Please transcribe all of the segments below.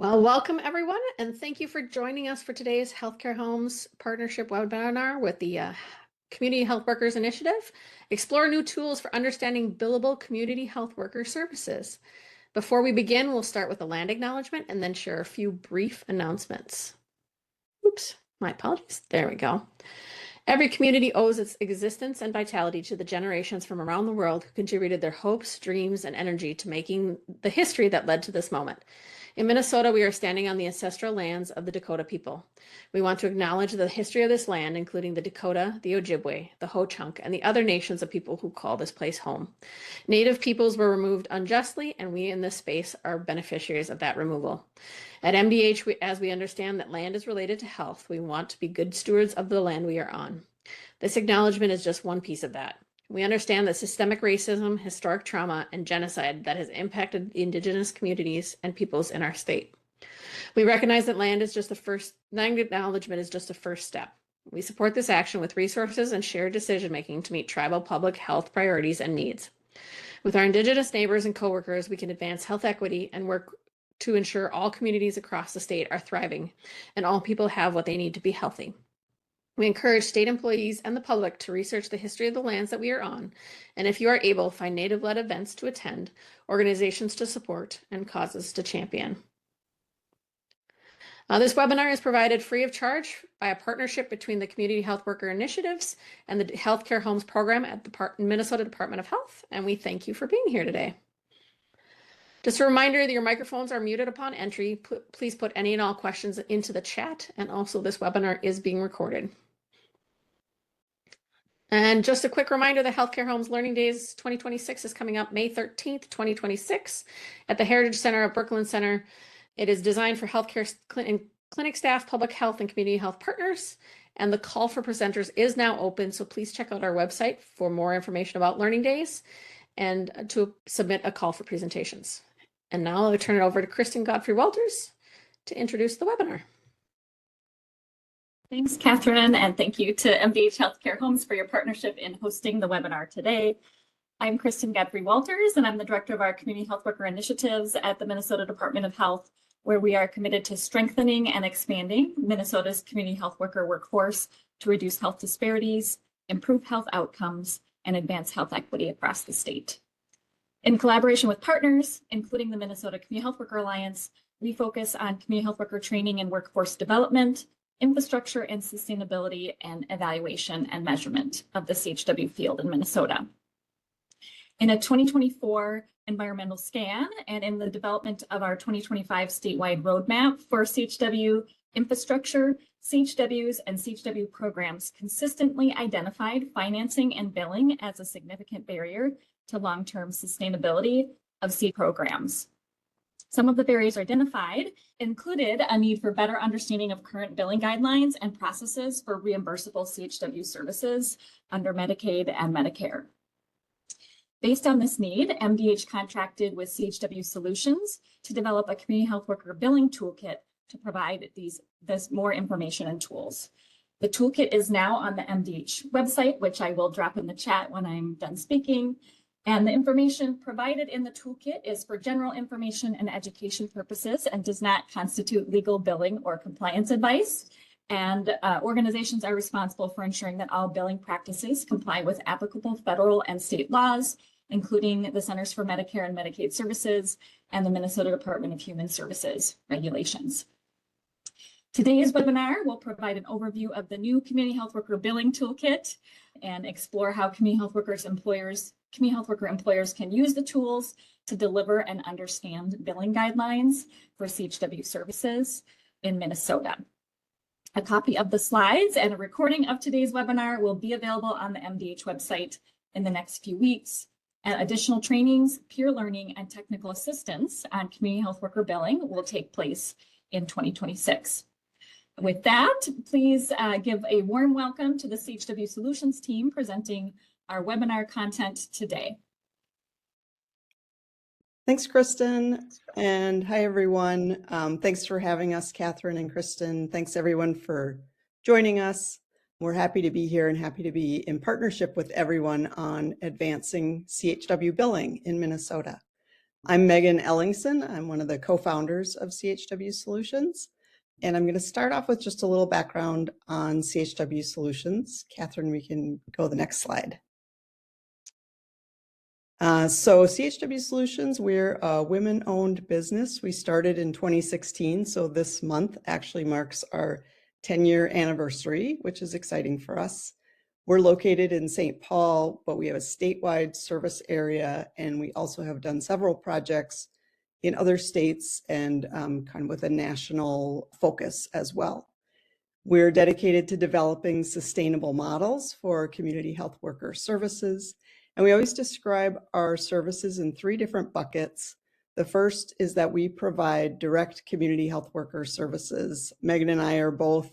Well, welcome everyone, and thank you for joining us for today's Healthcare Homes Partnership webinar with the Community Health Workers Initiative. Explore new tools for understanding billable community health worker services. Before we begin, we'll start with a land acknowledgement and then share a few brief announcements. Oops, my apologies. There we go. Every community owes its existence and vitality to the generations from around the world who contributed their hopes, dreams, and energy to making the history that led to this moment. In Minnesota, we are standing on the ancestral lands of the Dakota people. We want to acknowledge the history of this land, including the Dakota, the Ojibwe, the Ho-Chunk, and the other nations of people who call this place home. Native peoples were removed unjustly, and we in this space are beneficiaries of that removal. At MDH, as we understand that land is related to health, we want to be good stewards of the land we are on. This acknowledgement is just one piece of that. We understand that systemic racism, historic trauma, and genocide that has impacted the Indigenous communities and peoples in our state. We recognize that land acknowledgement is just a first step. We support this action with resources and shared decision-making to meet tribal public health priorities and needs. With our Indigenous neighbors and coworkers, we can advance health equity and work to ensure all communities across the state are thriving and all people have what they need to be healthy. We encourage state employees and the public to research the history of the lands that we are on, and if you are able, find Native-led events to attend, organizations to support, and causes to champion. This webinar is provided free of charge by a partnership between the Community Health Worker Initiatives and the Healthcare Homes Program at the Minnesota Department of Health, and we thank you for being here today. Just a reminder that your microphones are muted upon entry. Please put any and all questions into the chat, and also this webinar is being recorded. And just a quick reminder, the Healthcare Homes Learning Days 2026 is coming up May 13th, 2026 at the Heritage Center at Brooklyn Center. It is designed for healthcare clinic staff, public health, and community health partners. And the call for presenters is now open, so please check out our website for more information about Learning Days and to submit a call for presentations. And now I'll turn it over to Kristen Godfrey-Walters to introduce the webinar. Thanks, Catherine, and thank you to MDH Healthcare Homes for your partnership in hosting the webinar today. I'm Kristen Godfrey-Walters, and I'm the Director of our Community Health Worker Initiatives at the Minnesota Department of Health, where we are committed to strengthening and expanding Minnesota's community health worker workforce to reduce health disparities, improve health outcomes, and advance health equity across the state. In collaboration with partners, including the Minnesota Community Health Worker Alliance, we focus on community health worker training and workforce development, infrastructure and sustainability, and evaluation and measurement of the CHW field in Minnesota. In a 2024 environmental scan and in the development of our 2025 statewide roadmap for CHW infrastructure, CHWs and CHW programs consistently identified financing and billing as a significant barrier to long-term sustainability of C programs. Some of the barriers identified included a need for better understanding of current billing guidelines and processes for reimbursable CHW services under Medicaid and Medicare. Based on this need, MDH contracted with CHW Solutions to develop a community health worker billing toolkit to provide this more information and tools. The toolkit is now on the MDH website, which I will drop in the chat when I'm done speaking. And the information provided in the toolkit is for general information and education purposes and does not constitute legal billing or compliance advice. And organizations are responsible for ensuring that all billing practices comply with applicable federal and state laws, including the Centers for Medicare and Medicaid Services and the Minnesota Department of Human Services regulations. Today's webinar will provide an overview of the new Community Health Worker Billing Toolkit and explore how community health worker employers can use the tools to deliver and understand billing guidelines for CHW services in Minnesota. A copy of the slides and a recording of today's webinar will be available on the MDH website in the next few weeks. And additional trainings, peer learning, and technical assistance on community health worker billing will take place in 2026. With that, please give a warm welcome to the CHW Solutions team presenting our webinar content today. Thanks, Kristen, and hi, everyone. Thanks for having us, Catherine and Kristen. Thanks, everyone, for joining us. We're happy to be here and happy to be in partnership with everyone on advancing CHW billing in Minnesota. I'm Megan Ellingson. I'm one of the co-founders of CHW Solutions. And I'm going to start off with just a little background on CHW Solutions. Catherine, we can go to the next slide. So CHW Solutions, we're a women-owned business. We started in 2016, so this month actually marks our 10-year anniversary, which is exciting for us. We're located in St. Paul, but we have a statewide service area, and we also have done several projects in other states and kind of with a national focus as well. We're dedicated to developing sustainable models for community health worker services. And we always describe our services in 3 different buckets. The first is that we provide direct community health worker services. Megan and I are both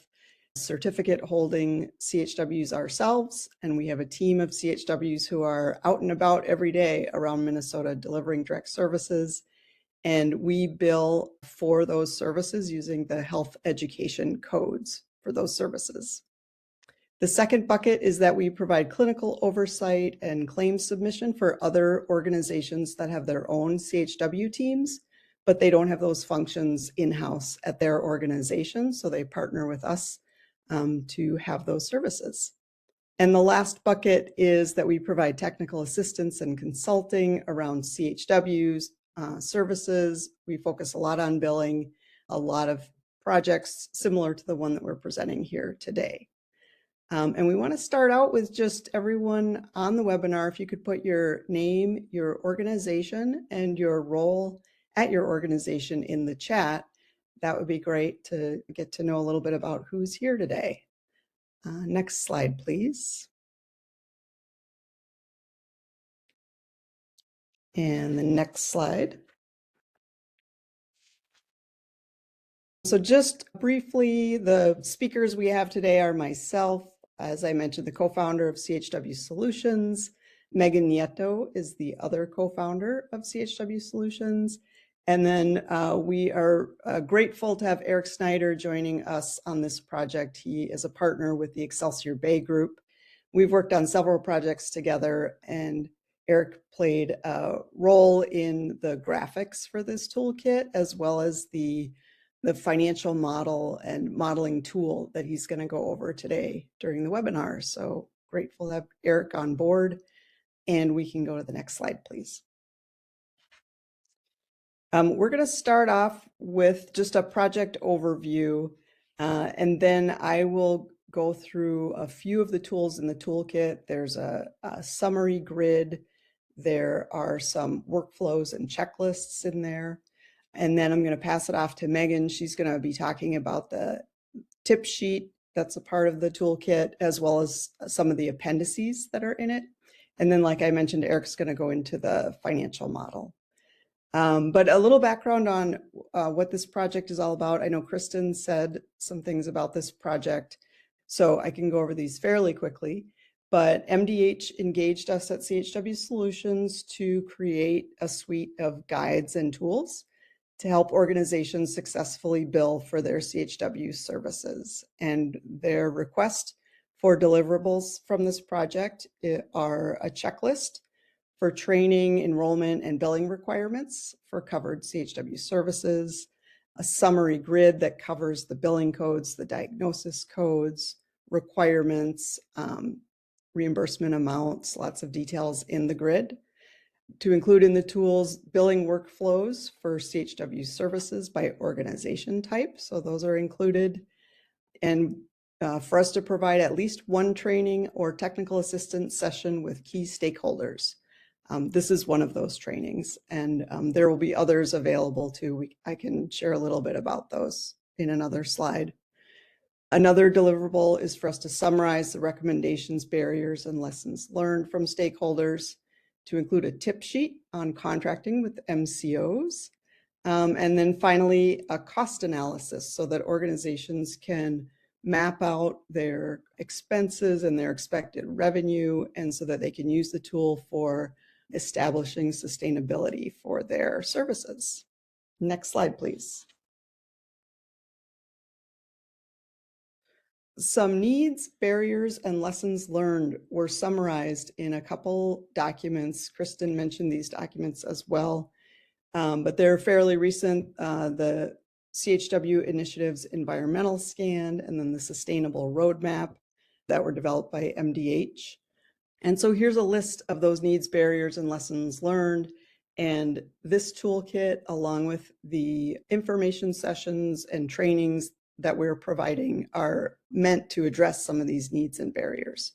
certificate holding CHWs ourselves, and we have a team of CHWs who are out and about every day around Minnesota delivering direct services. And we bill for those services using the health education codes for those services. The second bucket is that we provide clinical oversight and claim submission for other organizations that have their own CHW teams, but they don't have those functions in-house at their organization, so they partner with us to have those services. And the last bucket is that we provide technical assistance and consulting around CHW's services. We focus a lot on billing, a lot of projects similar to the one that we're presenting here today. And we want to start out with just everyone on the webinar, if you could put your name, your organization, and your role at your organization in the chat, that would be great to get to know a little bit about who's here today. Next slide, please. And the next slide. So just briefly, the speakers we have today are myself, as I mentioned, the co-founder of CHW Solutions. Megan Nieto is the other co-founder of CHW Solutions. And then we are grateful to have Eric Snyder joining us on this project. He is a partner with the Excelsior Bay Group. We've worked on several projects together, and Eric played a role in the graphics for this toolkit, as well as the financial model and modeling tool that he's going to go over today during the webinar. So grateful to have Eric on board. And we can go to the next slide, please. We're going to start off with just a project overview, and then I will go through a few of the tools in the toolkit. There's a summary grid. There are some workflows and checklists in there. And then I'm going to pass it off to Megan. She's going to be talking about the tip sheet that's a part of the toolkit, as well as some of the appendices that are in it. And then, like I mentioned, Eric's going to go into the financial model. But a little background on what this project is all about. I know Kristen said some things about this project, so I can go over these fairly quickly. But MDH engaged us at CHW Solutions to create a suite of guides and tools to help organizations successfully bill for their CHW services. And their request for deliverables from this project are a checklist for training, enrollment, and billing requirements for covered CHW services, a summary grid that covers the billing codes, the diagnosis codes, requirements, reimbursement amounts, lots of details in the grid. To include in the tools, billing workflows for CHW services by organization type. So those are included. And for us to provide at least one training or technical assistance session with key stakeholders. This is one of those trainings, and there will be others available too. I can share a little bit about those in another slide. Another deliverable is for us to summarize the recommendations, barriers, and lessons learned from stakeholders, to include a tip sheet on contracting with MCOs, and then finally a cost analysis so that organizations can map out their expenses and their expected revenue, and so that they can use the tool for establishing sustainability for their services. Next slide, please. Some needs, barriers, and lessons learned were summarized in a couple documents. Kristen mentioned these documents as well. but they're fairly recent. The CHW initiatives environmental scan, and then the sustainable roadmap that were developed by MDH. And so here's a list of those needs, barriers, and lessons learned. And this toolkit, along with the information sessions and trainings that we're providing, are meant to address some of these needs and barriers.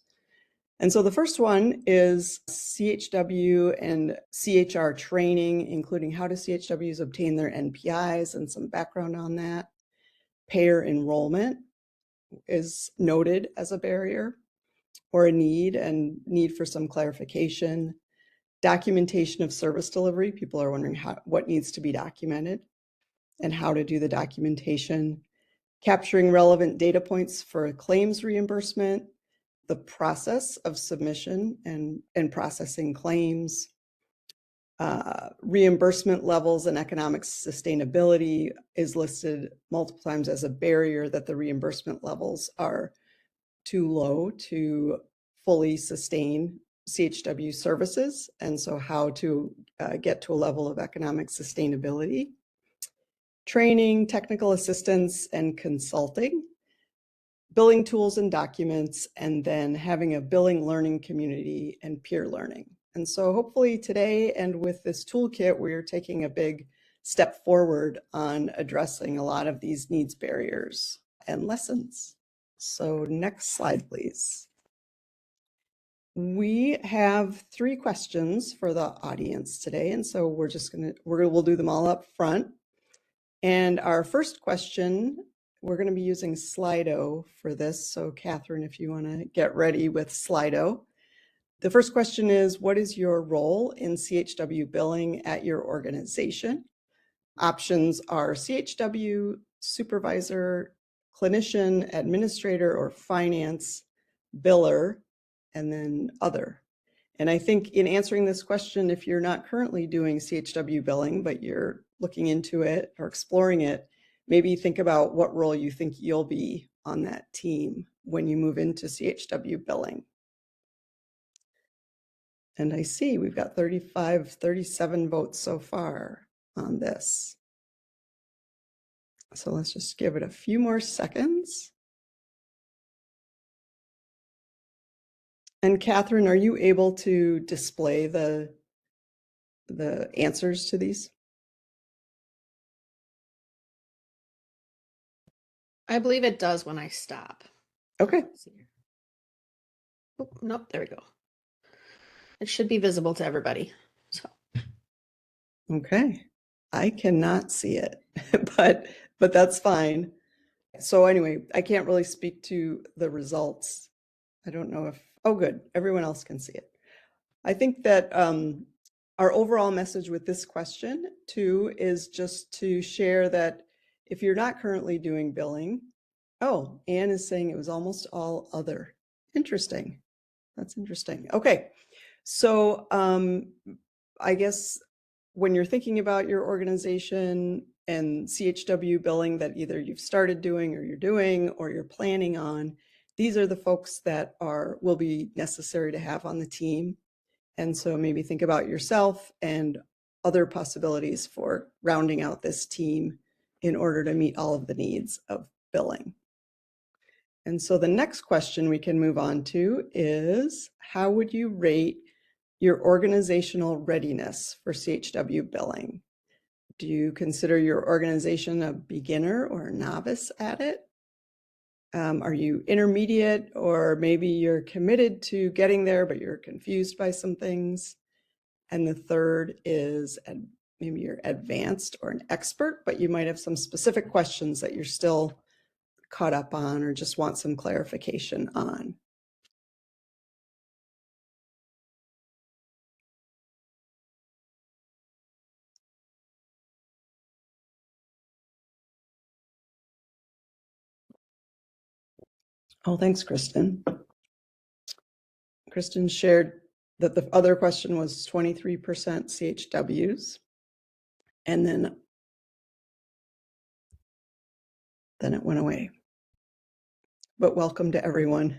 And so the first one is CHW and CHR training, including how do CHWs obtain their NPIs and some background on that. Payer enrollment is noted as a barrier or a need, and need for some clarification. Documentation of service delivery. People are wondering what needs to be documented and how to do the documentation. Capturing relevant data points for claims reimbursement, the process of submission and processing claims, reimbursement levels and economic sustainability is listed multiple times as a barrier, that the reimbursement levels are too low to fully sustain CHW services, and so how to get to a level of economic sustainability. Training, technical assistance, and consulting. Billing tools and documents, and then having a billing learning community and peer learning. And so hopefully today and with this toolkit, we're taking a big step forward on addressing a lot of these needs, barriers, and lessons. So next slide, please. We have 3 questions for the audience today, and so we'll do them all up front. And our first question, we're going to be using Slido for this. So Catherine, if you want to get ready with Slido. The first question is, what is your role in CHW billing at your organization? Options are CHW, supervisor, clinician, administrator, or finance, biller, and then other. And I think in answering this question, if you're not currently doing CHW billing, but you're looking into it or exploring it, maybe think about what role you think you'll be on that team when you move into CHW billing. And I see we've got 37 votes so far on this. So let's just give it a few more seconds. And Catherine, are you able to display the answers to these? I believe it does when I stop. Okay. Oh, nope, there we go. It should be visible to everybody. So. Okay. I cannot see it, but that's fine. So anyway, I can't really speak to the results. I don't know if, oh good, everyone else can see it. I think that our overall message with this question too is just to share that if you're not currently doing billing, oh, Anne is saying it was almost all other. Interesting. That's interesting. Okay. So I guess when you're thinking about your organization and CHW billing that either you've started doing or you're planning on, these are the folks that will be necessary to have on the team. And so maybe think about yourself and other possibilities for rounding out this team in order to meet all of the needs of billing. And so the next question we can move on to is, how would you rate your organizational readiness for CHW billing? Do you consider your organization a beginner or a novice at it? Are you intermediate, or maybe you're committed to getting there, but you're confused by some things? And the third is maybe you're advanced or an expert, but you might have some specific questions that you're still caught up on or just want some clarification on. Oh, thanks, Kristen. Kristen shared that the other question was 23% CHWs. And then it went away. But welcome to everyone.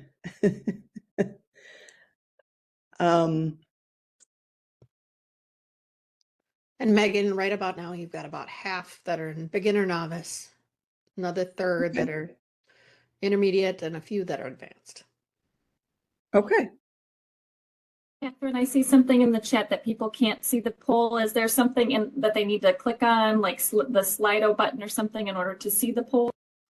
And Megan, right about now, you've got about half that are in beginner novice, another third Okay. that are intermediate, and a few that are advanced. Okay. Catherine, I see something in the chat that people can't see the poll. Is there something that they need to click on, like the Slido button or something in order to see the poll?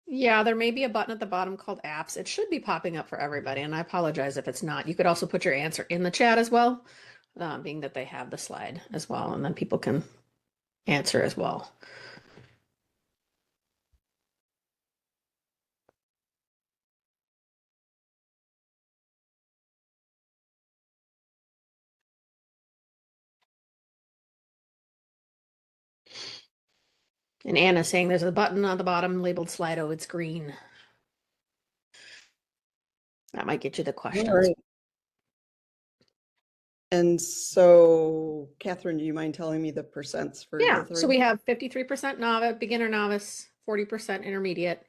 Yeah, there may be a button at the bottom called apps. It should be popping up for everybody, and I apologize if it's not. You could also put your answer in the chat as well, being that they have the slide as well, and then people can answer as well. And Anna's saying there's a button on the bottom labeled Slido. It's green. That might get you the All questions. right. And so, Catherine, do you mind telling me the percents for Yeah, the three? so we have 53% novice, beginner novice, 40% intermediate,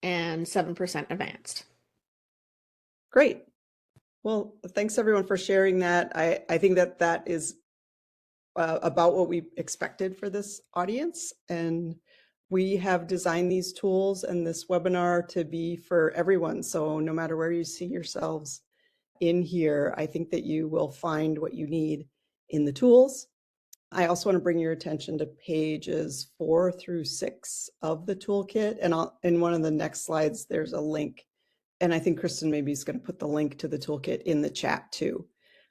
and 7% advanced. Great. Well, thanks everyone for sharing that. I think that is about what we expected for this audience. And we have designed these tools and this webinar to be for everyone. So no matter where you see yourselves in here, I think that you will find what you need in the tools. I also want to bring your attention to pages 4 through 6 of the toolkit. And in one of the next slides, there's a link. And I think Kristen maybe is going to put the link to the toolkit in the chat too.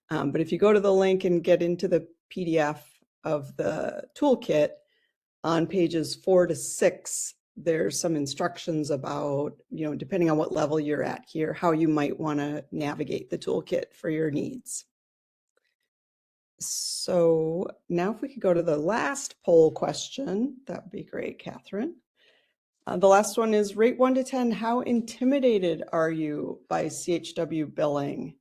But if you go to the link and get into the PDF of the toolkit, on pages 4 to 6, there's some instructions about, depending on what level you're at here, how you might want to navigate the toolkit for your needs. So now if we could go to the last poll question, that would be great, Catherine. The last one is rate 1 to 10. How intimidated are you by CHW billing?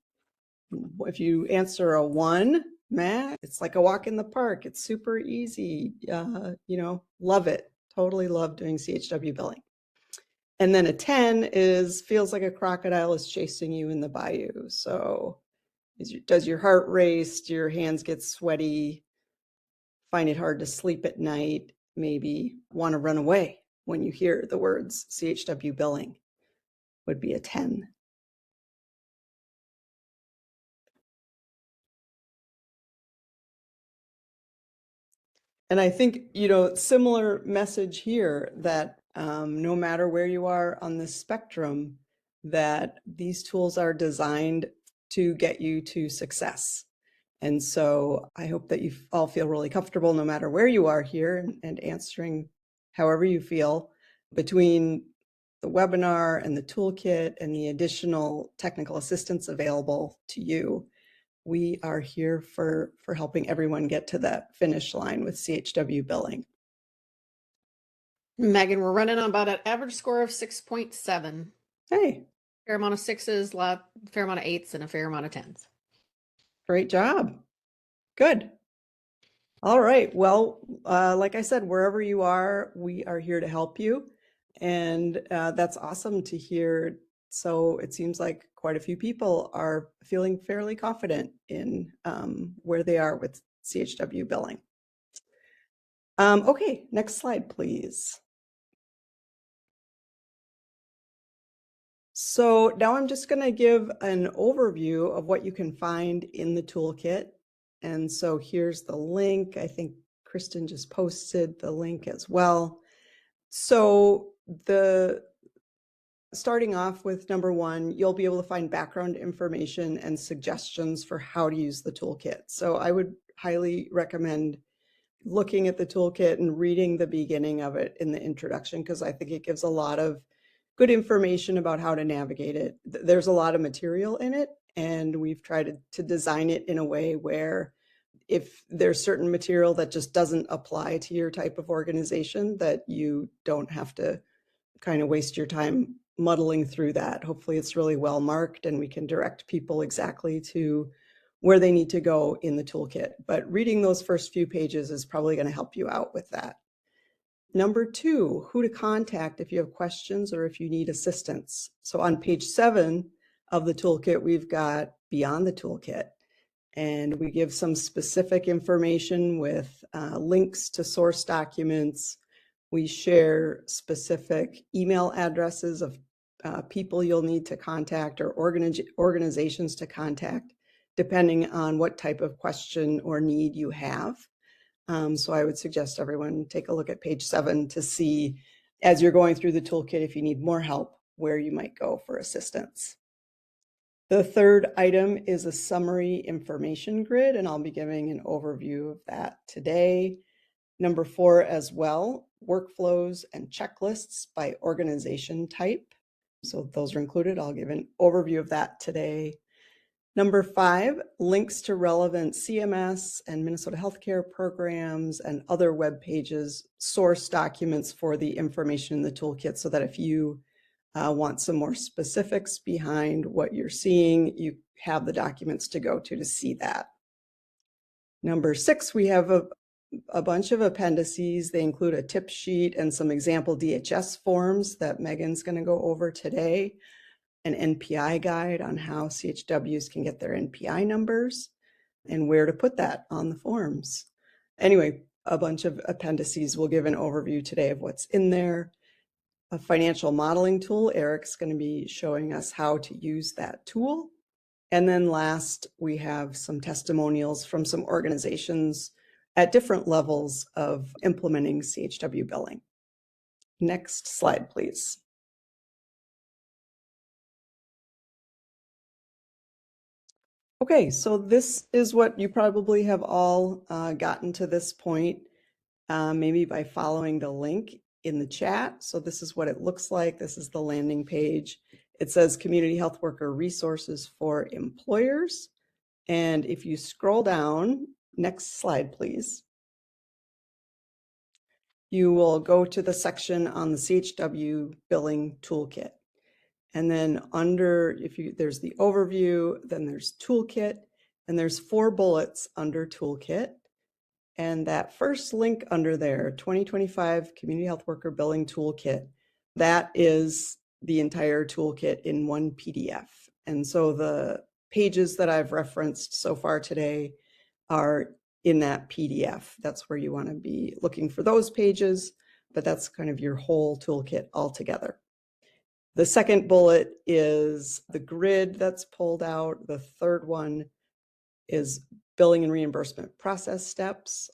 If you answer a 1, it's like a walk in the park. It's super easy. Love it. Totally love doing CHW billing. And then a 10 feels like a crocodile is chasing you in the bayou. So does your heart race? Do your hands get sweaty? Find it hard to sleep at night? Maybe want to run away when you hear the words CHW billing? Would be a 10. And I think, similar message here that no matter where you are on this spectrum, that these tools are designed to get you to success. And so I hope that you all feel really comfortable no matter where you are here and answering however you feel between the webinar and the toolkit and the additional technical assistance available to you. We are here for helping everyone get to that finish line with CHW billing. Megan, we're running on about an average score of 6.7. Hey. Fair amount of 6s, fair amount of 8s, and a fair amount of 10s. Great job. Good. All right. Well, like I said, wherever you are, we are here to help you. And that's awesome to hear. So it seems like quite a few people are feeling fairly confident in where they are with CHW billing. Okay, next slide, please. So now I'm just going to give an overview of what you can find in the toolkit. And so here's the link. I think Kristen just posted the link as well. So starting off with number 1, you'll be able to find background information and suggestions for how to use the toolkit. So I would highly recommend looking at the toolkit and reading the beginning of it in the introduction, because I think it gives a lot of good information about how to navigate it. There's a lot of material in it, and we've tried to design it in a way where if there's certain material that just doesn't apply to your type of organization, that you don't have to kind of waste your time muddling through that. Hopefully it's really well marked and we can direct people exactly to where they need to go in the toolkit. But reading those first few pages is probably going to help you out with that. Number 2, who to contact if you have questions or if you need assistance. So on page 7 of the toolkit, we've got Beyond the Toolkit. and we give some specific information with links to source documents. We share specific email addresses of people you'll need to contact or organizations to contact, depending on what type of question or need you have. So I would suggest everyone take a look at page 7 to see, as you're going through the toolkit, if you need more help, where you might go for assistance. The third item is a summary information grid, and I'll be giving an overview of that today. Number 4 as well, workflows and checklists by organization type. So those are included. I'll give an overview of that today. Number 5, links to relevant CMS and Minnesota healthcare programs and other web pages, source documents for the information in the toolkit, so that if you want some more specifics behind what you're seeing, you have the documents to go to see that. Number 6, we have a bunch of appendices. They include a tip sheet and some example DHS forms that Megan's going to go over today, an NPI guide on how CHWs can get their NPI numbers and where to put that on the forms. Anyway, a bunch of appendices. We'll give an overview today of what's in there. A financial modeling tool. Eric's going to be showing us how to use that tool. And then last, we have some testimonials from some organizations at different levels of implementing CHW billing. Next slide, please. Okay, so this is what you probably have all gotten to this point, maybe by following the link in the chat. So this is what it looks like. This is the landing page. It says Community Health Worker Resources for Employers. And if you scroll down, next slide, please, you will go to the section on the CHW Billing Toolkit. And then under, there's the overview, then there's Toolkit, and there's 4 bullets under Toolkit. And that first link under there, 2025 Community Health Worker Billing Toolkit, that is the entire toolkit in one PDF. And so the pages that I've referenced so far today are in that PDF. That's where you want to be looking for those pages, but that's kind of your whole toolkit altogether. The second bullet is the grid that's pulled out. The third one is billing and reimbursement process steps.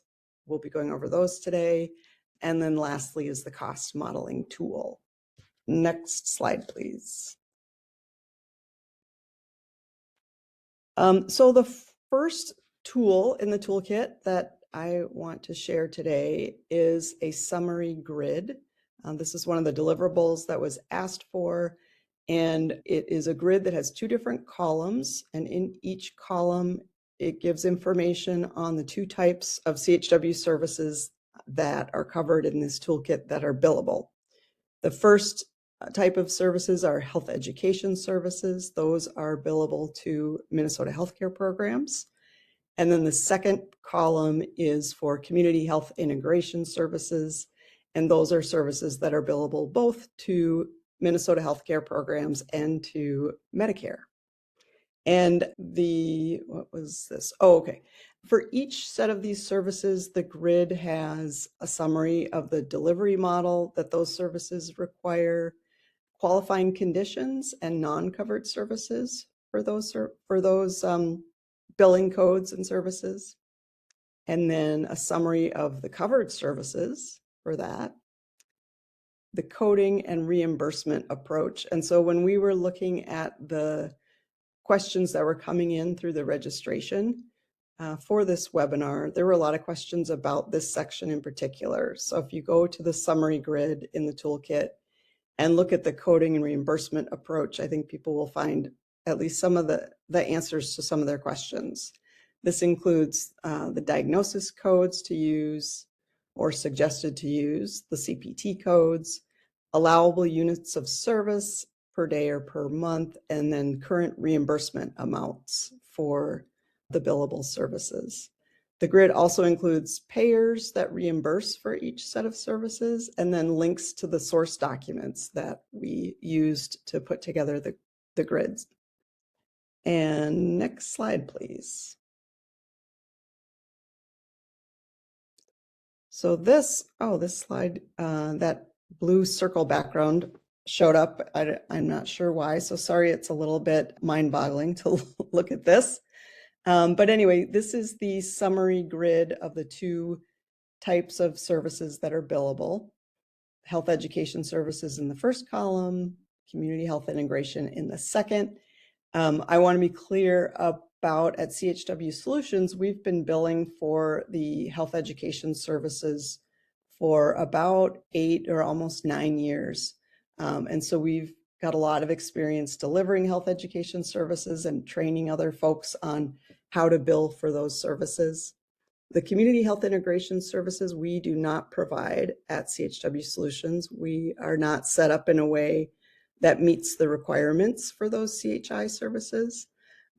We'll be going over those today. And then lastly is the cost modeling tool. Next slide, please. So the first tool in the toolkit that I want to share today is a summary grid. This is one of the deliverables that was asked for, and it is a grid that has 2 different columns, and in each column it gives information on the 2 types of CHW services that are covered in this toolkit that are billable. The first type of services are health education services. Those are billable to Minnesota healthcare programs. And then the second column is for community health integration services. And those are services that are billable both to Minnesota healthcare programs and to Medicare. And what was this? Oh, okay. For each set of these services, the grid has a summary of the delivery model that those services require, qualifying conditions and non-covered services for those billing codes and services, and then a summary of the covered services for that, the coding and reimbursement approach. And so when we were looking at the questions that were coming in through the registration for this webinar, there were a lot of questions about this section in particular. So if you go to the summary grid in the toolkit and look at the coding and reimbursement approach, I think people will find at least some of the answers to some of their questions. This includes the diagnosis codes to use or suggested to use, the CPT codes, allowable units of service per day or per month, and then current reimbursement amounts for the billable services. The grid also includes payers that reimburse for each set of services, and then links to the source documents that we used to put together the grids. And next slide, please. So this slide, that blue circle background showed up. I'm not sure why, so sorry, it's a little bit mind-boggling to look at this. But anyway, this is the summary grid of the two types of services that are billable. Health education services in the first column, community health integration in the second. I want to be clear about at CHW Solutions, we've been billing for the health education services for about 8 or almost 9 years. And so we've got a lot of experience delivering health education services and training other folks on how to bill for those services. The community health integration services we do not provide at CHW Solutions. We are not set up in a way that meets the requirements for those CHI services.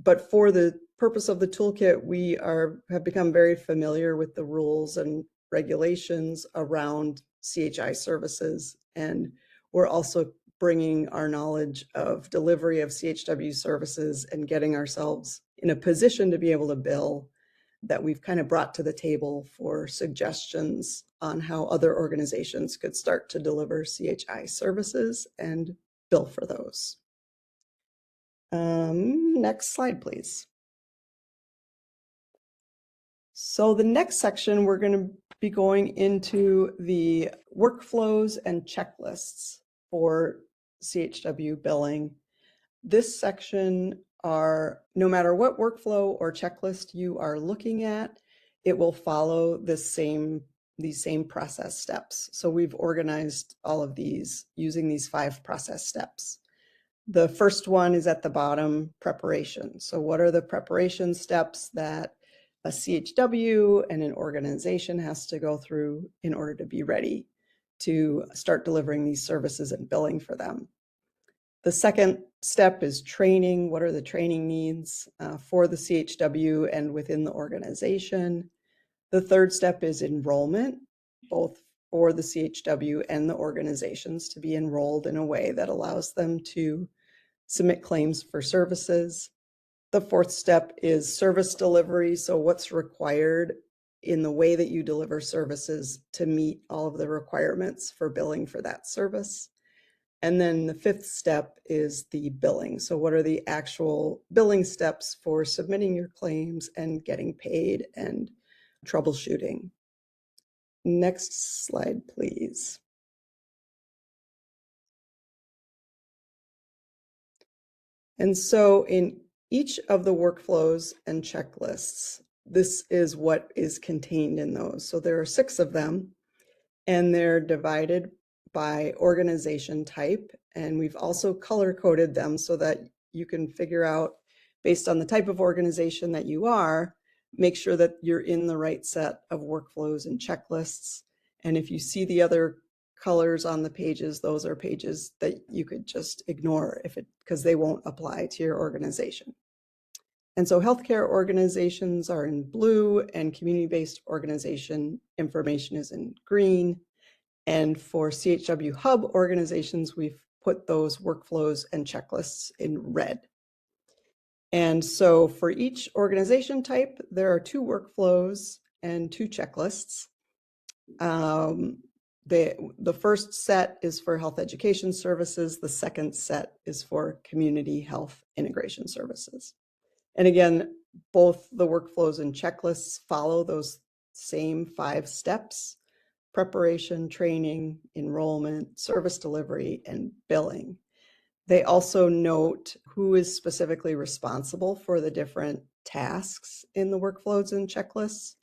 But for the purpose of the toolkit, we have become very familiar with the rules and regulations around CHI services. And we're also bringing our knowledge of delivery of CHW services and getting ourselves in a position to be able to bill that we've kind of brought to the table for suggestions on how other organizations could start to deliver CHI services and bill for those. Next slide, please. So the next section, we're going to be going into the workflows and checklists for CHW billing. This section are, no matter what workflow or checklist you are looking at, it will follow these same process steps. So we've organized all of these using these 5 process steps. The first one is at the bottom, preparation. So what are the preparation steps that a CHW and an organization has to go through in order to be ready to start delivering these services and billing for them? The second step is training. What are the training needs for the CHW and within the organization? The third step is enrollment, both for the CHW and the organizations to be enrolled in a way that allows them to submit claims for services. The fourth step is service delivery. So what's required in the way that you deliver services to meet all of the requirements for billing for that service. And then the fifth step is the billing. So what are the actual billing steps for submitting your claims and getting paid and troubleshooting? Next slide, please. And so in each of the workflows and checklists, this is what is contained in those. So there are 6 of them, and they're divided by organization type. And we've also color coded them so that you can figure out, based on the type of organization that you are, make sure that you're in the right set of workflows and checklists. And if you see the other colors on the pages, those are pages that you could just ignore because they won't apply to your organization. And so healthcare organizations are in blue and community-based organization information is in green. And for CHW Hub organizations, we've put those workflows and checklists in red. And so for each organization type, there are 2 workflows and 2 checklists. The first set is for health education services. The second set is for community health integration services. And again, both the workflows and checklists follow those same 5 steps: preparation, training, enrollment, service delivery, and billing. They also note who is specifically responsible for the different tasks in the workflows and checklists.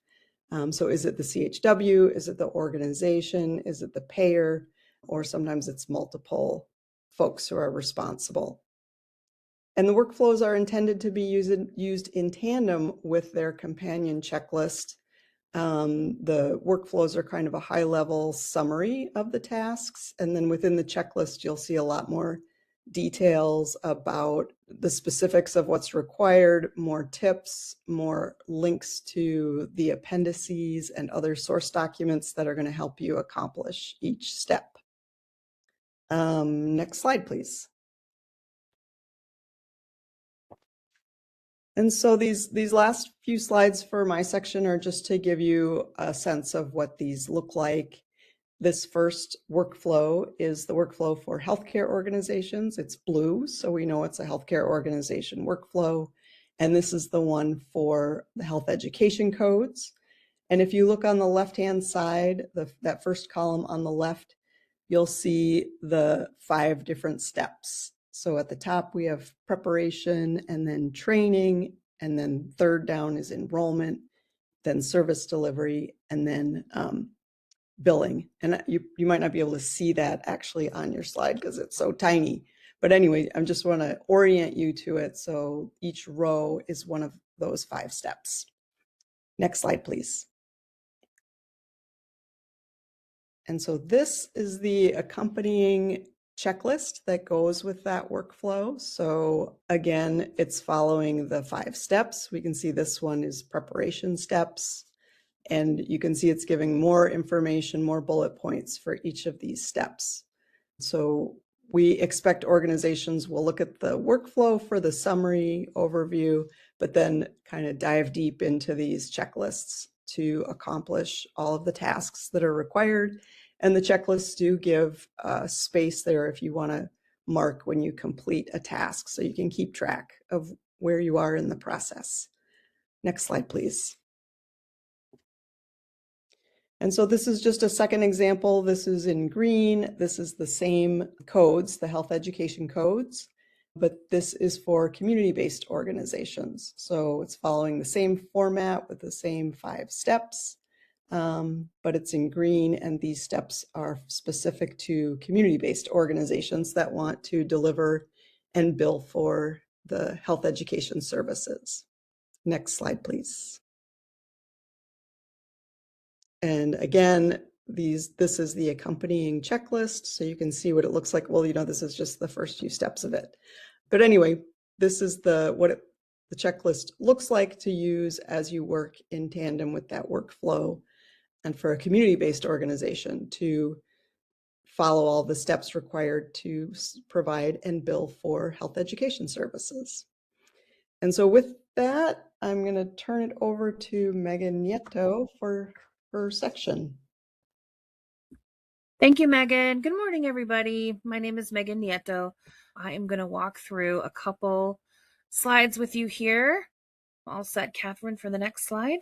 So is it the CHW? Is it the organization? Is it the payer? Or sometimes it's multiple folks who are responsible. And the workflows are intended to be used in tandem with their companion checklist. The workflows are kind of a high-level summary of the tasks. And then within the checklist, you'll see a lot more details about the specifics of what's required, more tips, more links to the appendices and other source documents that are going to help you accomplish each step. Next slide, please. And so these last few slides for my section are just to give you a sense of what these look like. This first workflow is the workflow for healthcare organizations. It's blue, so we know it's a healthcare organization workflow. And this is the one for the health education codes. And if you look on the left-hand side, that first column on the left, you'll see the 5 different steps. So at the top, we have preparation and then training, and then third down is enrollment, then service delivery, and then billing. And you might not be able to see that actually on your slide because it's so tiny. But anyway, I just want to orient you to it. So each row is one of those 5 steps. Next slide, please. And so this is the accompanying checklist that goes with that workflow. So again, it's following the 5 steps. We can see this one is preparation steps. And you can see it's giving more information, more bullet points for each of these steps. So we expect organizations will look at the workflow for the summary overview, but then kind of dive deep into these checklists to accomplish all of the tasks that are required. And the checklists do give space there if you want to mark when you complete a task, so you can keep track of where you are in the process. Next slide, please. And so this is just a second example. This is in green. This is the same codes, the health education codes, but this is for community-based organizations. So it's following the same format with the same 5 steps, but it's in green, and these steps are specific to community-based organizations that want to deliver and bill for the health education services. Next slide, please. And again, this is the accompanying checklist, so you can see what it looks like. Well, this is just the first few steps of it. But anyway, this is the checklist looks like to use as you work in tandem with that workflow, and for a community-based organization to follow all the steps required to provide and bill for health education services. And so with that, I'm going to turn it over to Megan Nieto for her section. Thank you, Megan. Good morning, everybody. My name is Megan Nieto. I am going to walk through a couple slides with you here. All set, Catherine, for the next slide.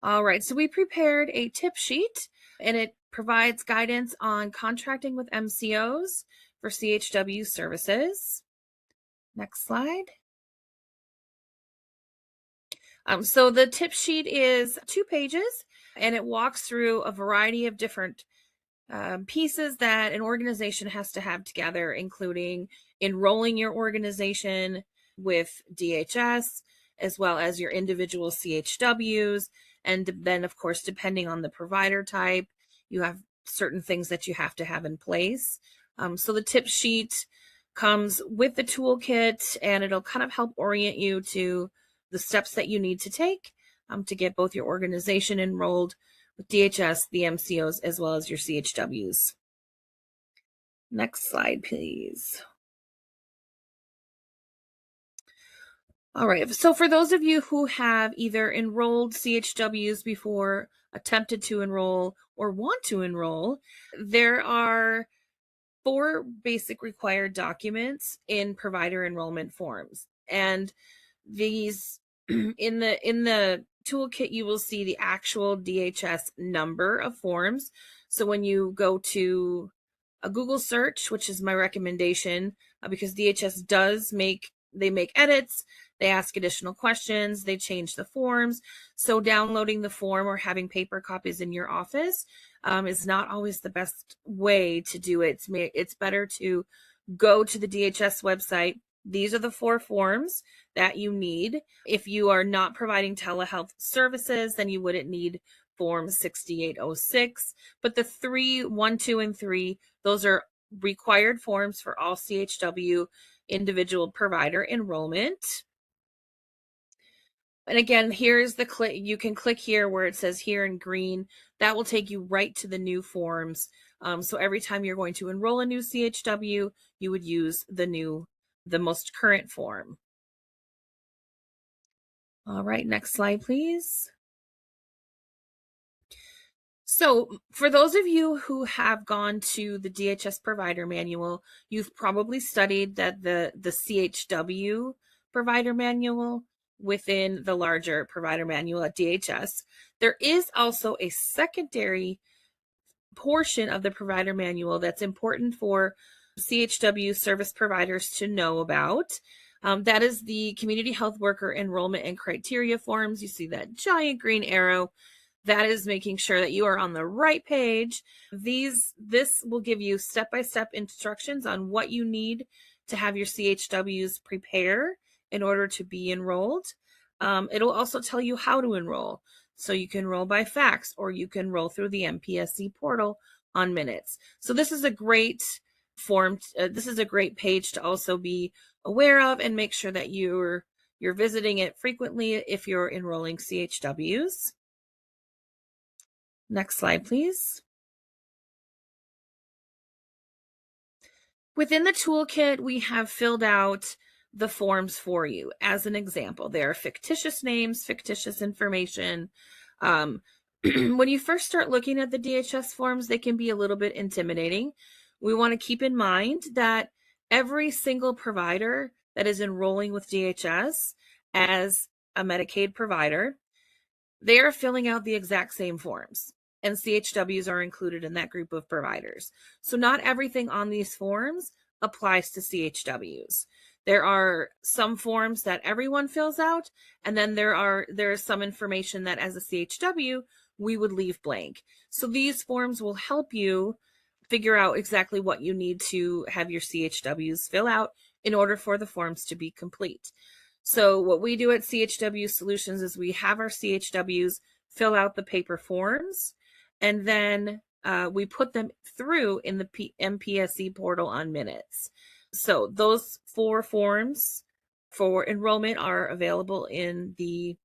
All right, so we prepared a tip sheet, and it provides guidance on contracting with MCOs for CHW services. Next slide. So the tip sheet is 2 pages, and it walks through a variety of different pieces that an organization has to have together, including enrolling your organization with DHS, as well as your individual CHWs. And then, of course, depending on the provider type, you have certain things that you have to have in place. So the tip sheet comes with the toolkit, and it'll kind of help orient you to the steps that you need to take to get both your organization enrolled with DHS, the MCOs, as well as your CHWs. Next slide, please. All right, so for those of you who have either enrolled CHWs before, attempted to enroll, or want to enroll, there are 4 basic required documents in provider enrollment forms. And these, in the toolkit, you will see the actual DHS number of forms. So when you go to a Google search, which is my recommendation, because DHS does make edits, they ask additional questions, they change the forms. So downloading the form or having paper copies in your office is not always the best way to do it. It's better to go to the DHS website. These are the 4 forms that you need. If you are not providing telehealth services, then you wouldn't need Form 6806. But the 3, 1, 2, and 3, those are required forms for all CHW individual provider enrollment. And again, here's the click. You can click here where it says here in green. That will take you right to the new forms. So every time you're going to enroll a new CHW, you would use the most current form. All right, next slide, please. So for those of you who have gone to the DHS provider manual, you've probably studied that the CHW provider manual within the larger provider manual at DHS. There is also a secondary portion of the provider manual that's important for CHW service providers to know about. That is the community health worker enrollment and criteria forms. You see that giant green arrow. That is making sure that you are on the right page. This will give you step-by-step instructions on what you need to have your CHWs prepare in order to be enrolled. It'll also tell you how to enroll. So you can enroll by fax, or you can enroll through the MPSC portal on minutes. So this is a great form. This is a great page to also be aware of and make sure that you're visiting it frequently if you're enrolling CHWs. Next slide, please. Within the toolkit, we have filled out the forms for you. As an example, there are fictitious names, fictitious information. When you first start looking at the DHS forms, they can be a little bit intimidating. We want to keep in mind that every single provider that is enrolling with DHS as a Medicaid provider, they are filling out the exact same forms. And CHWs are included in that group of providers. So not everything on these forms applies to CHWs. There are some forms that everyone fills out, and then there is some information that as a CHW, we would leave blank. So these forms will help you figure out exactly what you need to have your CHWs fill out in order for the forms to be complete. So what we do at CHW Solutions is we have our CHWs fill out the paper forms, and then we put them through in the MPSC portal on minutes. So those 4 forms for enrollment are available in the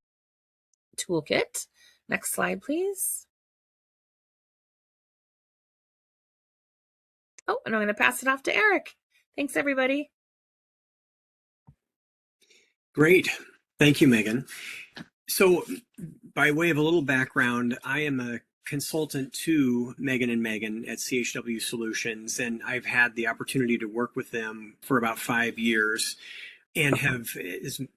toolkit. Next slide, please. Oh, and I'm going to pass it off to Eric. Thanks, everybody. Great. Thank you, Megan. So by way of a little background, I am a consultant to Megan and Megan at CHW Solutions, and I've had the opportunity to work with them for about 5 years and have,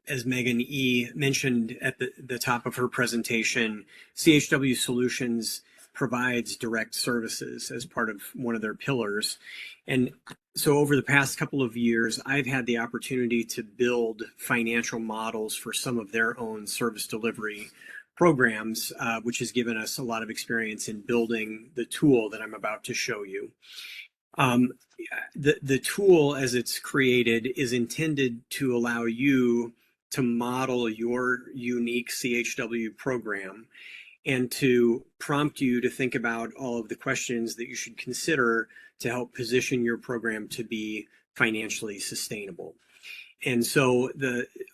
as Megan E. mentioned at the top of her presentation, CHW Solutions provides direct services as part of one of their pillars. And so over the past couple of years, I've had the opportunity to build financial models for some of their own service delivery programs, which has given us a lot of experience in building the tool that I'm about to show you. The tool as it's created is intended to allow you to model your unique CHW program and to prompt you to think about all of the questions that you should consider to help position your program to be financially sustainable. And so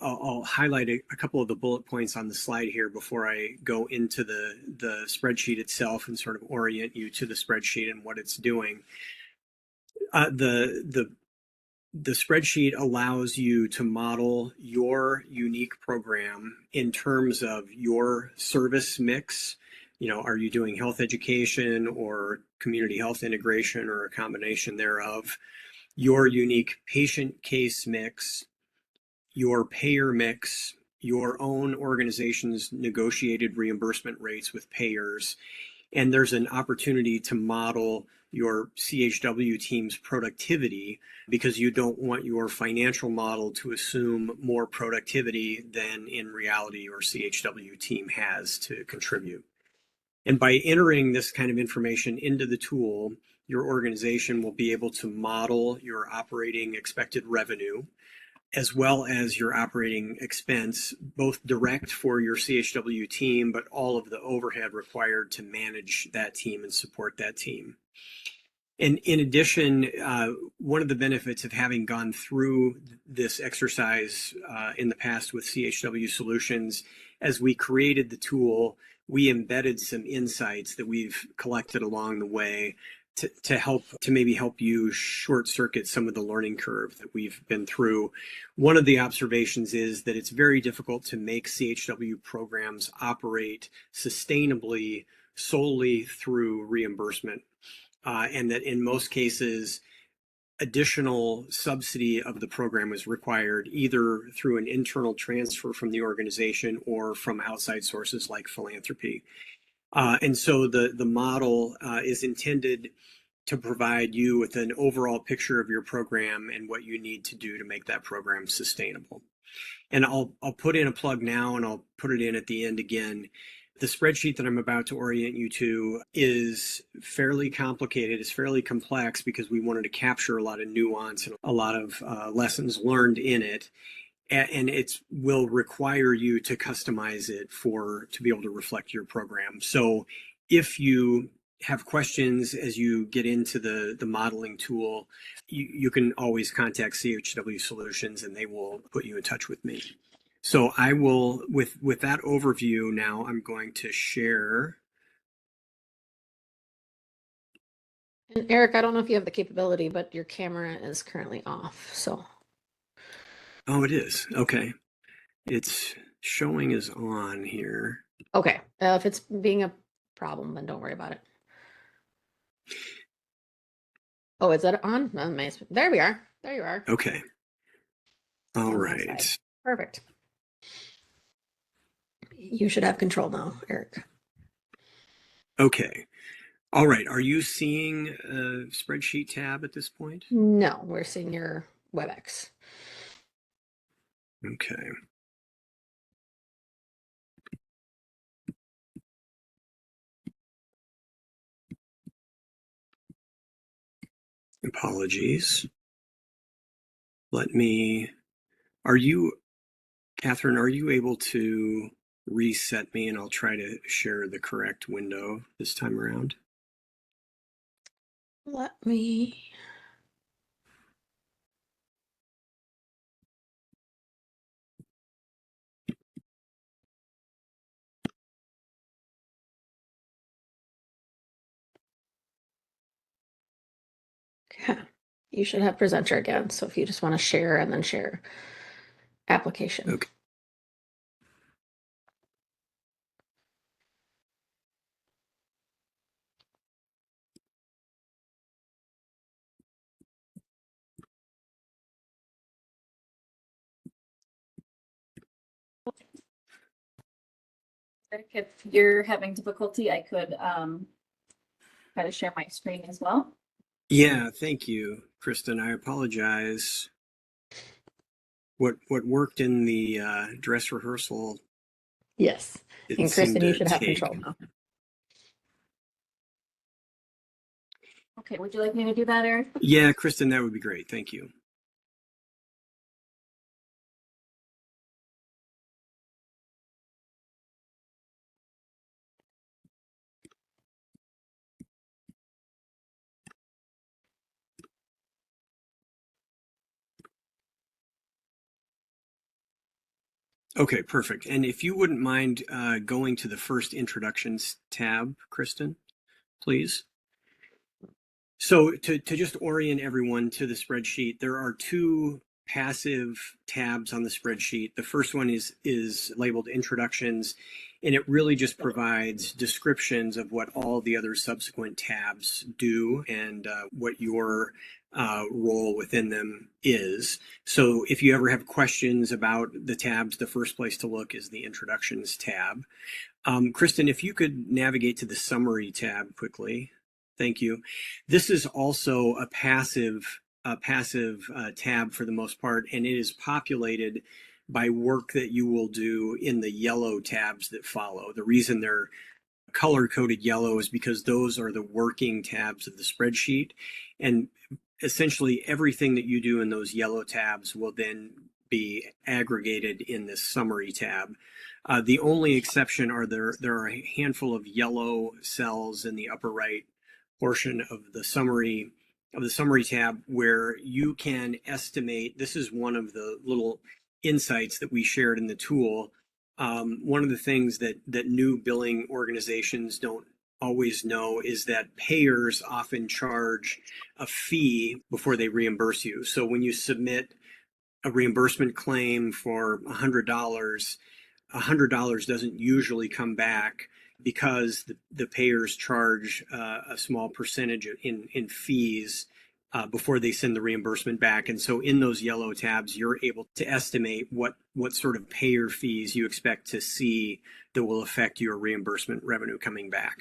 I'll highlight a couple of the bullet points on the slide here before I go into the spreadsheet itself and sort of orient you to the spreadsheet and what it's doing. The spreadsheet allows you to model your unique program in terms of your service mix. You know, are you doing health education or community health integration or a combination thereof? Your unique patient case mix, your payer mix, your own organization's negotiated reimbursement rates with payers. And there's an opportunity to model your CHW team's productivity because you don't want your financial model to assume more productivity than in reality your CHW team has to contribute. And by entering this kind of information into the tool, your organization will be able to model your operating expected revenue as well as your operating expense, both direct for your CHW team, but all of the overhead required to manage that team and support that team. And in addition, one of the benefits of having gone through this exercise in the past with CHW Solutions, as we created the tool, we embedded some insights that we've collected along the way to maybe help you short circuit some of the learning curve that we've been through. One of the observations is that it's very difficult to make CHW programs operate sustainably solely through reimbursement, and that in most cases additional subsidy of the program is required either through an internal transfer from the organization or from outside sources like philanthropy. And so the model is intended to provide you with an overall picture of your program and what you need to do to make that program sustainable. And I'll put in a plug now, and I'll put it in at the end again. The spreadsheet that I'm about to orient you to is fairly complicated. It's fairly complex because we wanted to capture a lot of nuance and a lot of lessons learned in it. And it will require you to customize it to be able to reflect your program. So if you have questions as you get into the modeling tool, you can always contact CHW Solutions and they will put you in touch with me. So I will, with that overview now, I'm going to share. And Eric, I don't know if you have the capability, but your camera is currently off, so. Oh, it is. Okay. It's showing is on here. Okay, if it's being a problem, then don't worry about it. Oh, is that on? There we are. There you are. Okay. All On my right. side. Perfect. You should have control now, Eric. Okay. All right. Are you seeing a spreadsheet tab at this point? No, we're seeing your WebEx. Okay. Apologies. Catherine, are you able to reset me and I'll try to share the correct window this time around? Let me. Okay. You should have presenter again. So if you just want to share and then share application. Okay. If you're having difficulty, I could try to share my screen as well. Yeah, thank you, Kristen. I apologize. What worked in the dress rehearsal? Yes. Didn't And Kristen, seem you to should have take. control now. Okay, would you like me to do that, Eric? Yeah, Kristen, that would be great. Thank you. Okay, perfect. And if you wouldn't mind going to the first introductions tab, Kristen, please. So to just orient everyone to the spreadsheet, there are two passive tabs on the spreadsheet. The first one is labeled introductions, and it really just provides descriptions of what all the other subsequent tabs do and what your role within them is. So if you ever have questions about the tabs, the first place to look is the introductions tab. Kristen, if you could navigate to the summary tab quickly. Thank you. This is also a passive tab for the most part, and it is populated by work that you will do in the yellow tabs that follow. The reason they're color-coded yellow is because those are the working tabs of the spreadsheet, and essentially everything that you do in those yellow tabs will then be aggregated in this summary tab. The only exception are there are a handful of yellow cells in the upper right portion of the summary tab where you can estimate. This is one of the little insights that we shared in the tool. One of the things that new billing organizations don't always know is that payers often charge a fee before they reimburse you. So when you submit a reimbursement claim for $100, $100 doesn't usually come back because the payers charge a small percentage in fees before they send the reimbursement back. And so in those yellow tabs, you're able to estimate what sort of payer fees you expect to see that will affect your reimbursement revenue coming back.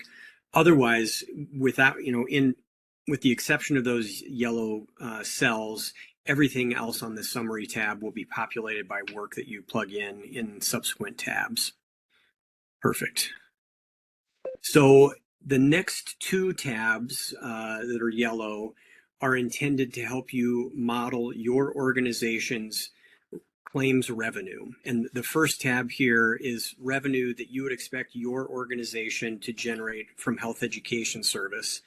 Otherwise, without, with the exception of those yellow cells, everything else on the summary tab will be populated by work that you plug in subsequent tabs. Perfect. So the next two tabs that are yellow are intended to help you model your organization's claims revenue. And the first tab here is revenue that you would expect your organization to generate from health education service.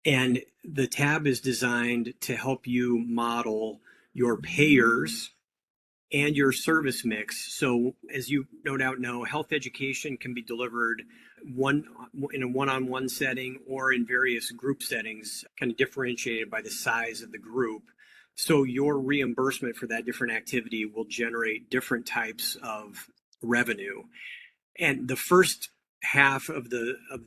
And the tab is designed to help you model your payers and your service mix. So as you no doubt know, health education can be delivered in a one-on-one setting or in various group settings, kind of differentiated by the size of the group. So your reimbursement for that different activity will generate different types of revenue. And the first half of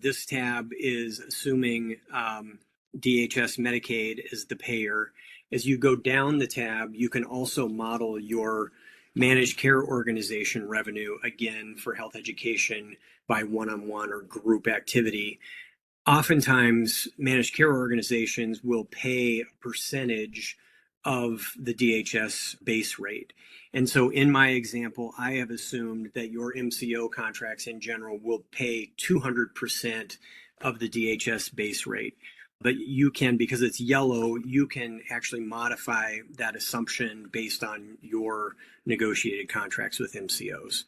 this tab is assuming DHS Medicaid is the payer. As you go down the tab, you can also model your managed care organization revenue, again, for health education by one-on-one or group activity. Oftentimes, managed care organizations will pay a percentage of the DHS base rate. And so in my example, I have assumed that your MCO contracts in general will pay 200% of the DHS base rate. But you can, because it's yellow, you can actually modify that assumption based on your negotiated contracts with MCOs.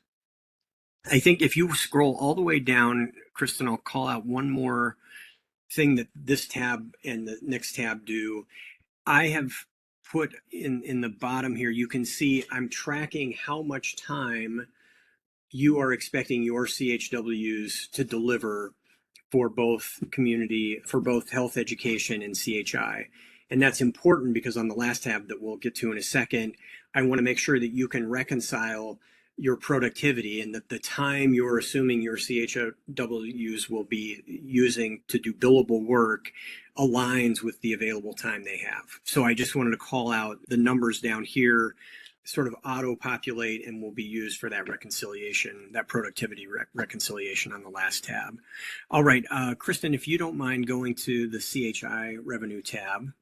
I think if you scroll all the way down, Kristen, I'll call out one more thing that this tab and the next tab do. I have put in the bottom here, you can see I'm tracking how much time you are expecting your CHWs to deliver for both health education and CHI. And that's important because on the last tab that we'll get to in a second, I want to make sure that you can reconcile your productivity and that the time you're assuming your CHWs will be using to do billable work aligns with the available time they have. So I just wanted to call out the numbers down here sort of auto-populate and will be used for that reconciliation, that productivity reconciliation on the last tab. All right, Kristen, if you don't mind going to the CHI revenue tab.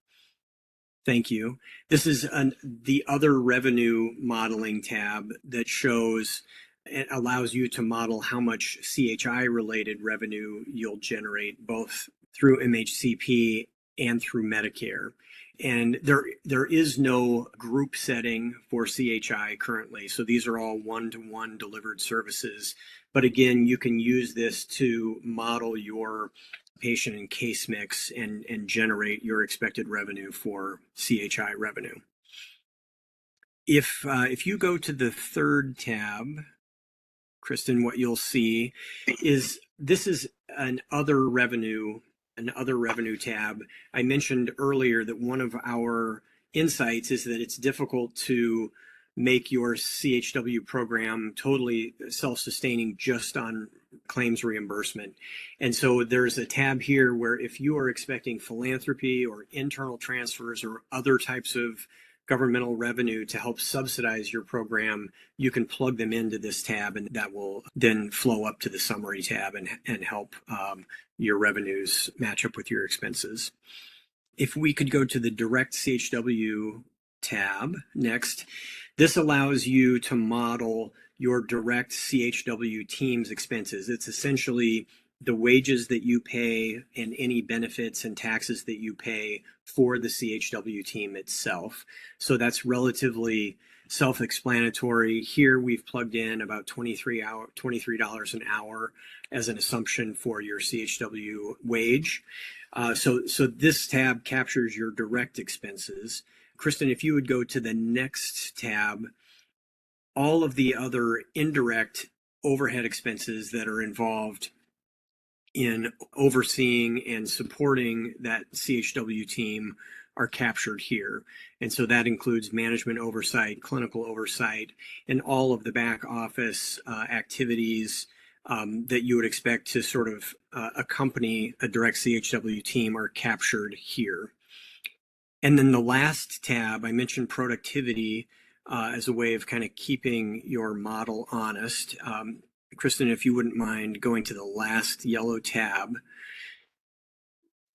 Thank you. This is the other revenue modeling tab that shows, it allows you to model how much CHI related revenue you'll generate both through MHCP and through Medicare. And there is no group setting for CHI currently. So these are all one-to-one delivered services. But again, you can use this to model your patient and case mix and generate your expected revenue for CHI revenue. If you go to the third tab, Kristen, what you'll see is this is an other revenue tab. I mentioned earlier that one of our insights is that it's difficult to make your CHW program totally self-sustaining just on claims reimbursement. And so there's a tab here where if you are expecting philanthropy or internal transfers or other types of governmental revenue to help subsidize your program, you can plug them into this tab and that will then flow up to the summary tab and help your revenues match up with your expenses. If we could go to the direct CHW tab next, this allows you to model your direct CHW team's expenses. It's essentially the wages that you pay and any benefits and taxes that you pay for the CHW team itself. So that's relatively self-explanatory. Here we've plugged in about $23 an hour as an assumption for your CHW wage. So this tab captures your direct expenses. Kristen, if you would go to the next tab, all of the other indirect overhead expenses that are involved in overseeing and supporting that CHW team are captured here. And so that includes management oversight, clinical oversight, and all of the back office activities that you would expect to sort of accompany a direct CHW team are captured here. And then the last tab, I mentioned productivity as a way of kind of keeping your model honest. Kristen, if you wouldn't mind going to the last yellow tab.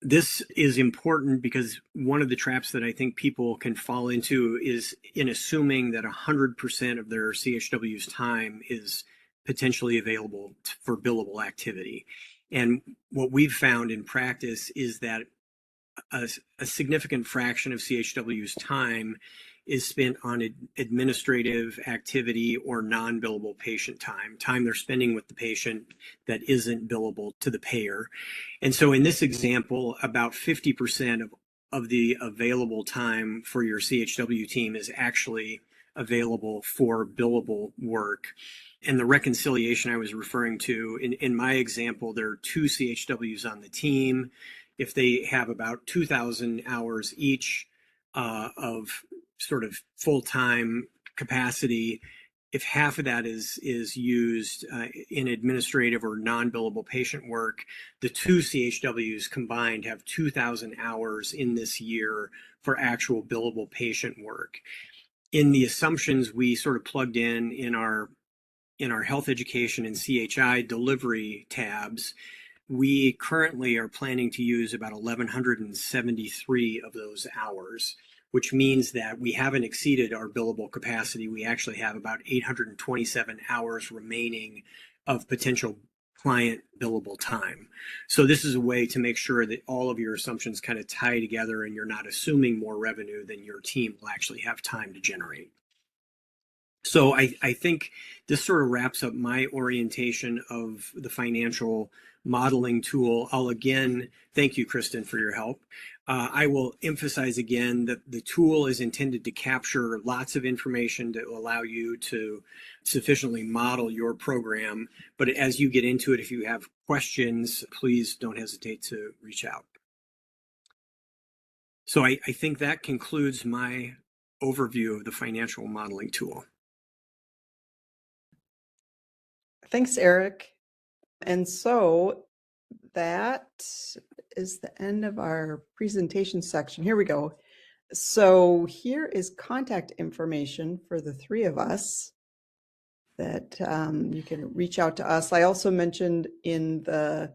This is important because one of the traps that I think people can fall into is in assuming that 100% of their CHW's time is potentially available for billable activity. And what we've found in practice is that a significant fraction of CHW's time is spent on administrative activity or non-billable patient time they're spending with the patient that isn't billable to the payer. And so in this example, about 50% of the available time for your CHW team is actually available for billable work. And the reconciliation I was referring to, in my example, there are 2 CHWs on the team. If they have about 2,000 hours each of sort of full-time capacity, if half of that is used in administrative or non-billable patient work, the 2 CHWs combined have 2,000 hours in this year for actual billable patient work. In the assumptions we sort of plugged in our health education and CHI delivery tabs, we currently are planning to use about 1,173 of those hours, which means that we haven't exceeded our billable capacity. We actually have about 827 hours remaining of potential client billable time. So this is a way to make sure that all of your assumptions kind of tie together and you're not assuming more revenue than your team will actually have time to generate. So I think this sort of wraps up my orientation of the financial modeling tool. I'll again thank you, Kristen, for your help. I will emphasize again that the tool is intended to capture lots of information to allow you to sufficiently model your program. But as you get into it, if you have questions, please don't hesitate to reach out. So I think that concludes my overview of the financial modeling tool. Thanks, Eric. And so that is the end of our presentation section. Here we go. So here is contact information for the 3 of us that you can reach out to us. I also mentioned if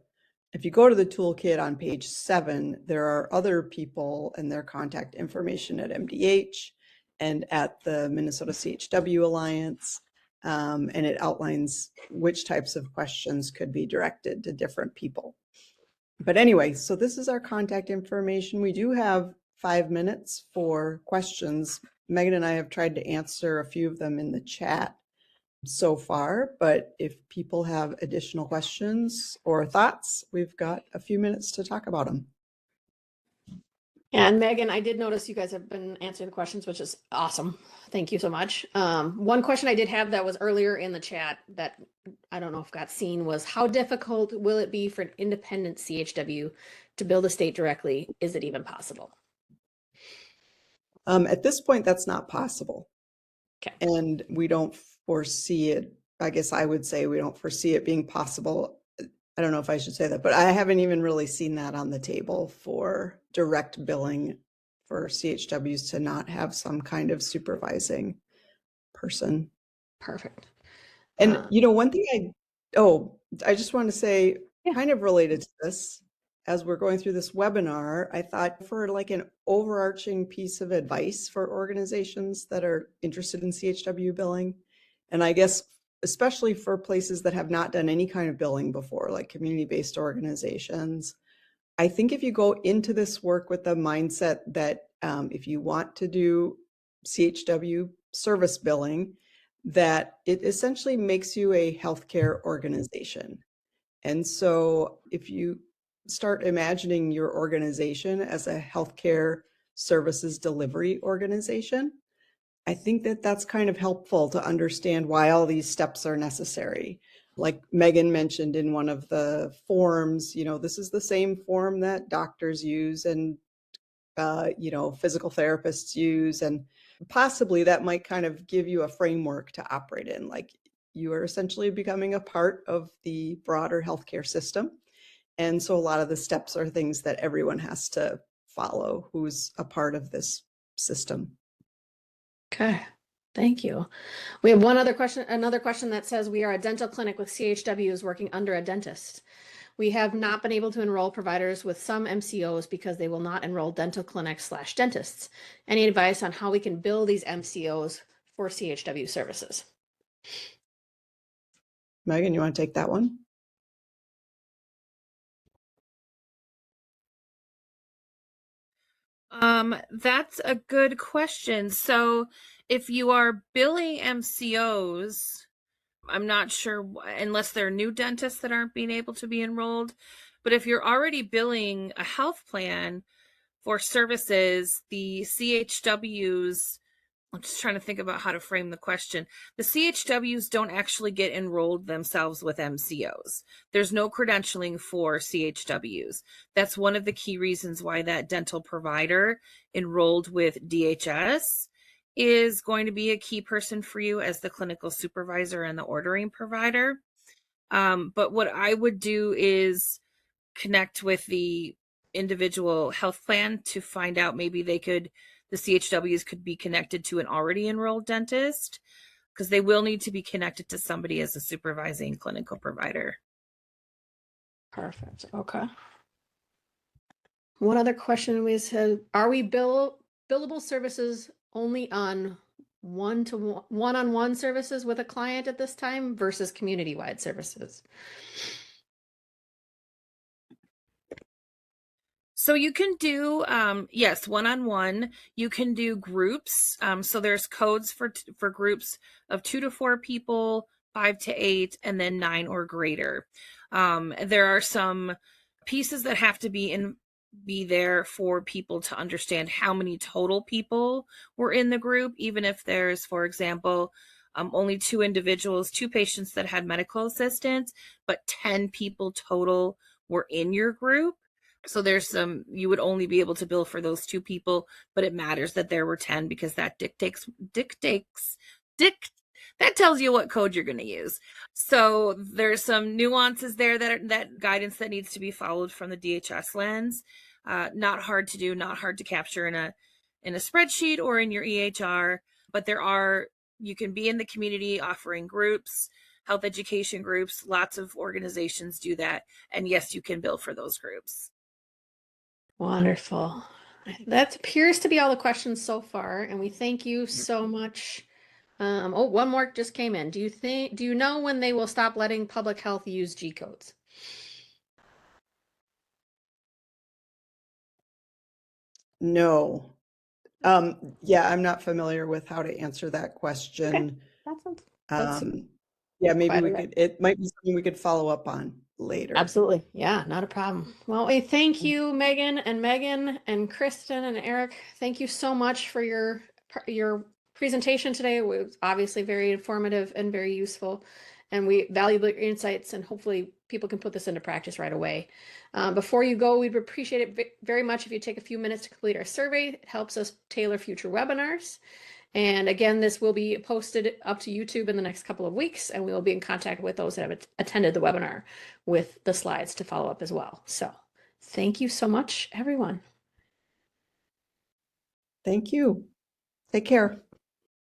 you go to the toolkit on page 7, there are other people and their contact information at MDH and at the Minnesota CHW Alliance. And it outlines which types of questions could be directed to different people. But anyway, so this is our contact information. We do have 5 minutes for questions. Megan and I have tried to answer a few of them in the chat so far, but if people have additional questions or thoughts, we've got a few minutes to talk about them. And Megan, I did notice you guys have been answering the questions, which is awesome. Thank you so much. One question I did have that was earlier in the chat that I don't know if got seen was, how difficult will it be for an independent CHW to bill the state directly? Is it even possible? At this point, that's not possible. Okay. And we don't foresee it. I guess I would say we don't foresee it being possible. I don't know if I should say that, but I haven't even really seen that on the table for direct billing for CHWs to not have some kind of supervising person. Perfect. And one thing I just want to say, kind of related to this, as we're going through this webinar, I thought for like an overarching piece of advice for organizations that are interested in CHW billing, and I guess especially for places that have not done any kind of billing before, like community-based organizations, I think if you go into this work with the mindset that if you want to do CHW service billing, that it essentially makes you a healthcare organization. And so if you start imagining your organization as a healthcare services delivery organization, I think that that's kind of helpful to understand why all these steps are necessary. Like Megan mentioned in one of the forms, this is the same form that doctors use and, physical therapists use. And possibly that might kind of give you a framework to operate in. Like you are essentially becoming a part of the broader healthcare system. And so a lot of the steps are things that everyone has to follow who's a part of this system. Okay, thank you. We have another question that says, we are a dental clinic with CHWs working under a dentist. We have not been able to enroll providers with some MCOs because they will not enroll dental clinics/dentists. Any advice on how we can bill these MCOs for CHW services? Megan, you want to take that one? That's a good question. So if you are billing MCOs, I'm not sure unless they're new dentists that aren't being able to be enrolled. But if you're already billing a health plan for services, the CHWs, I'm just trying to think about how to frame the question. The CHWs don't actually get enrolled themselves with MCOs. There's no credentialing for CHWs. That's one of the key reasons why that dental provider enrolled with DHS is going to be a key person for you as the clinical supervisor and the ordering provider. But what I would do is connect with the individual health plan to find out maybe the CHWs could be connected to an already enrolled dentist, because they will need to be connected to somebody as a supervising clinical provider. Perfect. Okay. One other question we said, are we billable services only on one-on-one services with a client at this time versus community-wide services? So you can do, yes, one-on-one. You can do groups. So there's codes for groups of 2 to 4 people, 5 to 8, and then 9 or greater. There are some pieces that have to be there for people to understand how many total people were in the group, even if there's, for example, only 2 individuals, 2 patients that had medical assistance, but 10 people total were in your group. So there's you would only be able to bill for those 2 people, but it matters that there were 10 because that that tells you what code you're going to use. So there's some nuances there that guidance that needs to be followed from the DHS lens. Not hard to do, not hard to capture in a spreadsheet or in your EHR, but you can be in the community offering groups, health education groups. Lots of organizations do that. And yes, you can bill for those groups. Wonderful. That appears to be all the questions so far, and we thank you so much. One more just came in. Do you know when they will stop letting public health use G codes? No. Yeah, I'm not familiar with how to answer that question. That's Yeah, maybe quite it might be something we could follow up on later. absolutely. Yeah, not a problem. Well, thank you, Megan and Kristen and Eric. Thank you so much for your presentation today. It was obviously very informative and very useful, and we value your insights, and hopefully people can put this into practice right away. Before you go, we'd appreciate it very much if you take a few minutes to complete our survey. It helps us tailor future webinars. And again, this will be posted up to YouTube in the next couple of weeks, and we will be in contact with those that have attended the webinar with the slides to follow up as well. So thank you so much, everyone. Thank you. Take care.